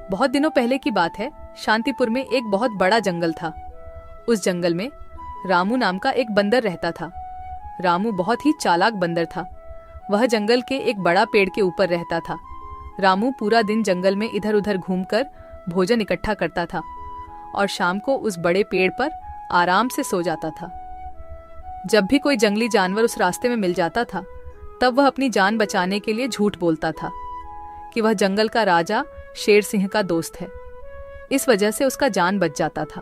बहुत दिनों पहले की बात है। शांतिपुर में एक बहुत बड़ा जंगल था। उस जंगल में रामू नाम का एक बंदर रहता था। रामू बहुत ही चालाक बंदर था। वह जंगल के एक बड़ा पेड़ के ऊपर रहता था। रामू पूरा दिन जंगल में इधर उधर घूमकर भोजन इकट्ठा करता था और शाम को उस बड़े पेड़ पर आराम से सो जाता था। जब भी कोई जंगली जानवर उस रास्ते में मिल जाता था, तब वह अपनी जान बचाने के लिए झूठ बोलता था कि वह जंगल का राजा शेर सिंह का दोस्त है। इस वजह से उसका जान बच जाता था।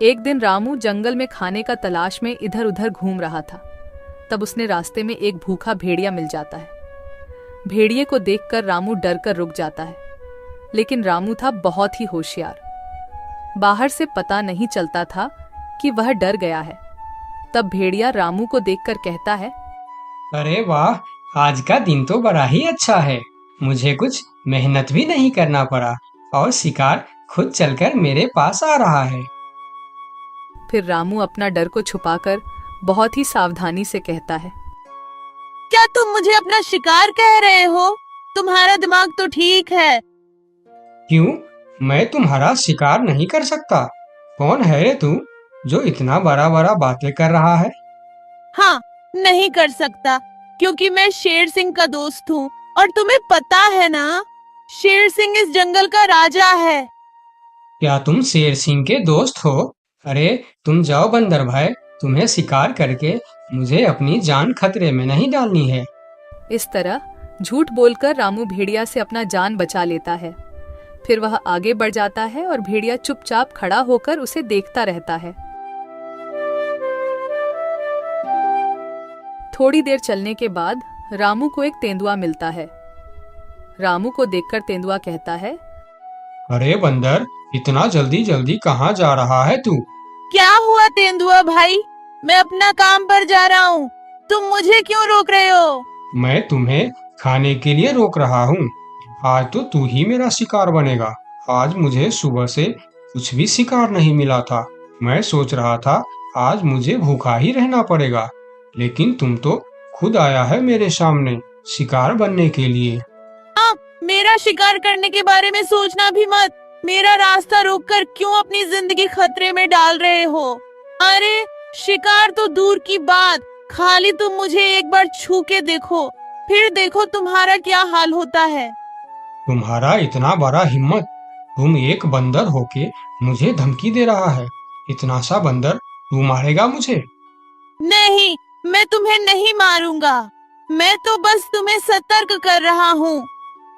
एक दिन रामू जंगल में खाने का तलाश में इधर उधर घूम रहा था। तब उसने रास्ते में एक भूखा भेड़िया मिल जाता है। भेड़िए को देखकर रामू डर कर रुक जाता है, लेकिन रामू था बहुत ही होशियार। बाहर से पता नहीं चलता था कि वह डर गया है। तब भेड़िया रामू को देखकर कहता है, अरे वाह, आज का दिन तो बड़ा ही अच्छा है। मुझे कुछ मेहनत भी नहीं करना पड़ा और शिकार खुद चलकर मेरे पास आ रहा है। फिर रामू अपना डर को छुपाकर बहुत ही सावधानी से कहता है, क्या तुम मुझे अपना शिकार कह रहे हो? तुम्हारा दिमाग तो ठीक है। क्यों? मैं तुम्हारा शिकार नहीं कर सकता। कौन है रे तू जो इतना बड़ा बड़ा बातें कर रहा है? हाँ, नहीं कर सकता, क्योंकि मैं शेर सिंह का दोस्त हूँ और तुम्हें पता है ना, शेर सिंह इस जंगल का राजा है। क्या तुम शेर सिंह के दोस्त हो? अरे तुम जाओ बंदर भाई, तुम्हें शिकार करके मुझे अपनी जान खतरे में नहीं डालनी है। इस तरह झूठ बोलकर रामू भेड़िया से अपना जान बचा लेता है। फिर वह आगे बढ़ जाता है और भेड़िया चुपचाप खड़ा होकर उसे देखता रहता है। थोड़ी देर चलने के बाद रामू को एक तेंदुआ मिलता है। रामू को देखकर तेंदुआ कहता है, अरे बंदर, इतना जल्दी जल्दी कहाँ जा रहा है तू? क्या हुआ तेंदुआ भाई? मैं अपना काम पर जा रहा हूँ, तुम मुझे क्यों रोक रहे हो? मैं तुम्हें खाने के लिए रोक रहा हूँ। आज तो तू ही मेरा शिकार बनेगा। आज मुझे सुबह से कुछ भी शिकार नहीं मिला था। मैं सोच रहा था आज मुझे भूखा ही रहना पड़ेगा, लेकिन तुम तो खुद आया है मेरे सामने शिकार बनने के लिए। हाँ, मेरा शिकार करने के बारे में सोचना भी मत। मेरा रास्ता रोककर क्यों अपनी जिंदगी खतरे में डाल रहे हो? अरे शिकार तो दूर की बात, खाली तुम मुझे एक बार छू के देखो, फिर देखो तुम्हारा क्या हाल होता है। तुम्हारा इतना बड़ा हिम्मत! तुम एक बंदर होके मुझे धमकी दे रहा है। इतना सा बंदर तू मारेगा मुझे? नहीं, मैं तुम्हें नहीं मारूंगा। मैं तो बस तुम्हें सतर्क कर रहा हूँ।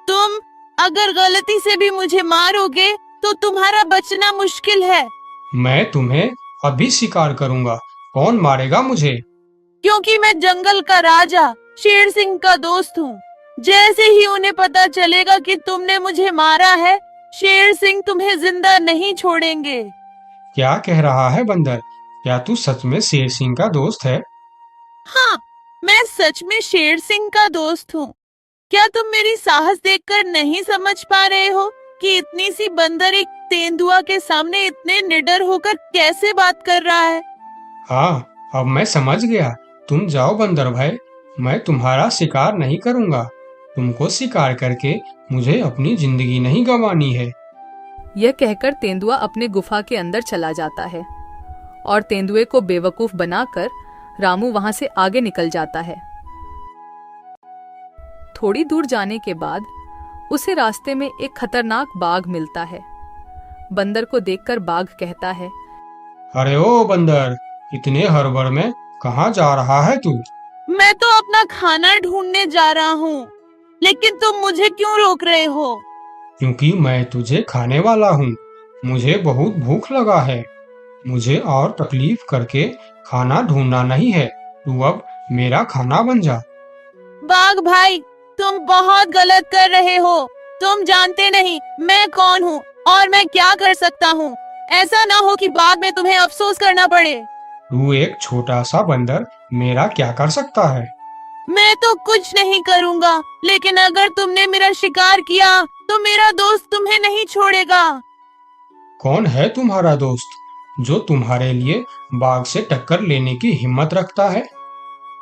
तुम अगर गलती से भी मुझे मारोगे तो तुम्हारा बचना मुश्किल है। मैं तुम्हें अभी शिकार करूंगा। कौन मारेगा मुझे? क्योंकि मैं जंगल का राजा शेर सिंह का दोस्त हूँ। जैसे ही उन्हें पता चलेगा कि तुमने मुझे मारा है, शेर सिंह तुम्हें जिंदा नहीं छोड़ेंगे। क्या कह रहा है बंदर? क्या तू सच में शेर सिंह का दोस्त है? हाँ, मैं सच में शेर सिंह का दोस्त हूँ। क्या तुम मेरी साहस देखकर नहीं समझ पा रहे हो कि इतनी सी बंदर एक तेंदुआ के सामने इतने निडर होकर कैसे बात कर रहा है? हाँ, अब मैं समझ गया। तुम जाओ बंदर भाई, मैं तुम्हारा शिकार नहीं करूंगा। तुमको शिकार करके मुझे अपनी जिंदगी नहीं गंवानी है। यह कहकर तेंदुआ अपने गुफा के अंदर चला जाता है और तेंदुए को बेवकूफ बनाकर रामू वहां से आगे निकल जाता है। थोड़ी दूर जाने के बाद उसे रास्ते में एक खतरनाक बाघ मिलता है। बंदर को देखकर बाघ कहता है, अरे ओ बंदर, इतने हड़बड़ में कहाँ जा रहा है तू? मैं तो अपना खाना ढूंढने जा रहा हूँ, लेकिन तुम मुझे क्यों रोक रहे हो? क्योंकि मैं तुझे खाने वाला हूँ। मुझे बहुत भूख लगा है। मुझे और तकलीफ करके खाना ढूंढना नहीं है। तू अब मेरा खाना बन जा। बाघ भाई, तुम बहुत गलत कर रहे हो। तुम जानते नहीं मैं कौन हूँ और मैं क्या कर सकता हूँ। ऐसा ना हो कि बाद में तुम्हें अफसोस करना पड़े। तू एक छोटा सा बंदर मेरा क्या कर सकता है? मैं तो कुछ नहीं करूँगा, लेकिन अगर तुमने मेरा शिकार किया तो मेरा दोस्त तुम्हें नहीं छोड़ेगा। कौन है तुम्हारा दोस्त जो तुम्हारे लिए बाघ से टक्कर लेने की हिम्मत रखता है?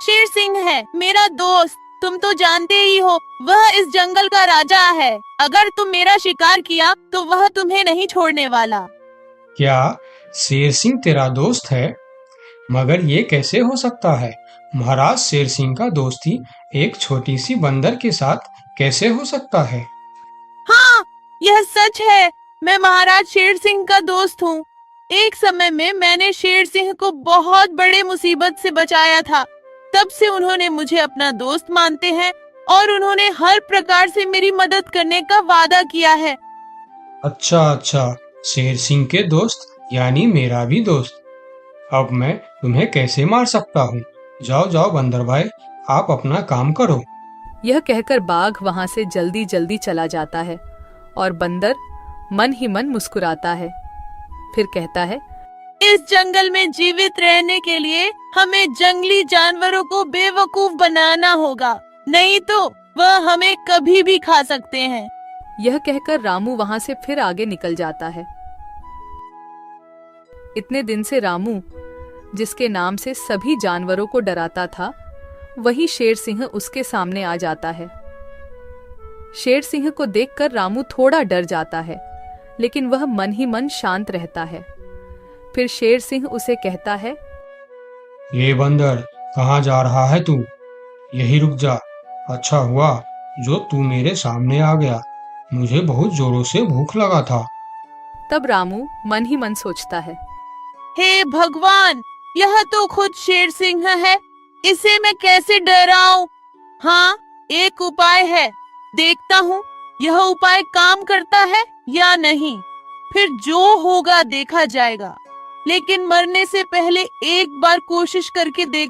शेर सिंह है मेरा दोस्त। तुम तो जानते ही हो वह इस जंगल का राजा है। अगर तुम मेरा शिकार किया तो वह तुम्हें नहीं छोड़ने वाला। क्या शेर सिंह तेरा दोस्त है? मगर ये कैसे हो सकता है? महाराज शेर सिंह का दोस्ती एक छोटी सी बंदर के साथ कैसे हो सकता है? हाँ, यह सच है। मैं महाराज शेर सिंह का दोस्त हूँ। एक समय में मैंने शेर सिंह को बहुत बड़े मुसीबत से बचाया था। तब से उन्होंने मुझे अपना दोस्त मानते हैं और उन्होंने हर प्रकार से मेरी मदद करने का वादा किया है। अच्छा, शेर सिंह के दोस्त यानी मेरा भी दोस्त। अब मैं तुम्हें कैसे मार सकता हूँ? जाओ बंदर भाई, आप अपना काम करो। यह कहकर बाघ वहां से जल्दी जल्दी चला जाता है और बंदर मन ही मन मुस्कुराता है। फिर कहता है, इस जंगल में जीवित रहने के लिए हमें जंगली जानवरों को बेवकूफ बनाना होगा, नहीं तो वह हमें कभी भी खा सकते हैं। यह कहकर रामू वहां से फिर आगे निकल जाता है। इतने दिन से रामू, जिसके नाम से सभी जानवरों को डराता था, वही शेर सिंह उसके सामने आ जाता है। शेर सिंह को देखकर रामू थोड़ा डर जाता है, लेकिन वह मन ही मन शांत रहता है। फिर शेर सिंह उसे कहता है, ये बंदर, कहाँ जा रहा है तू? यही रुक जा। अच्छा हुआ जो तू मेरे सामने आ गया, मुझे बहुत जोरों से भूख लगा था। तब रामू मन ही मन सोचता है, हे भगवान, यह तो खुद शेर सिंह है, इसे मैं कैसे डराऊं? हाँ, एक उपाय है, देखता हूँ यह उपाय काम करता है या नहीं। फिर जो होगा देखा जाएगा, लेकिन मरने से पहले एक बार कोशिश करके देख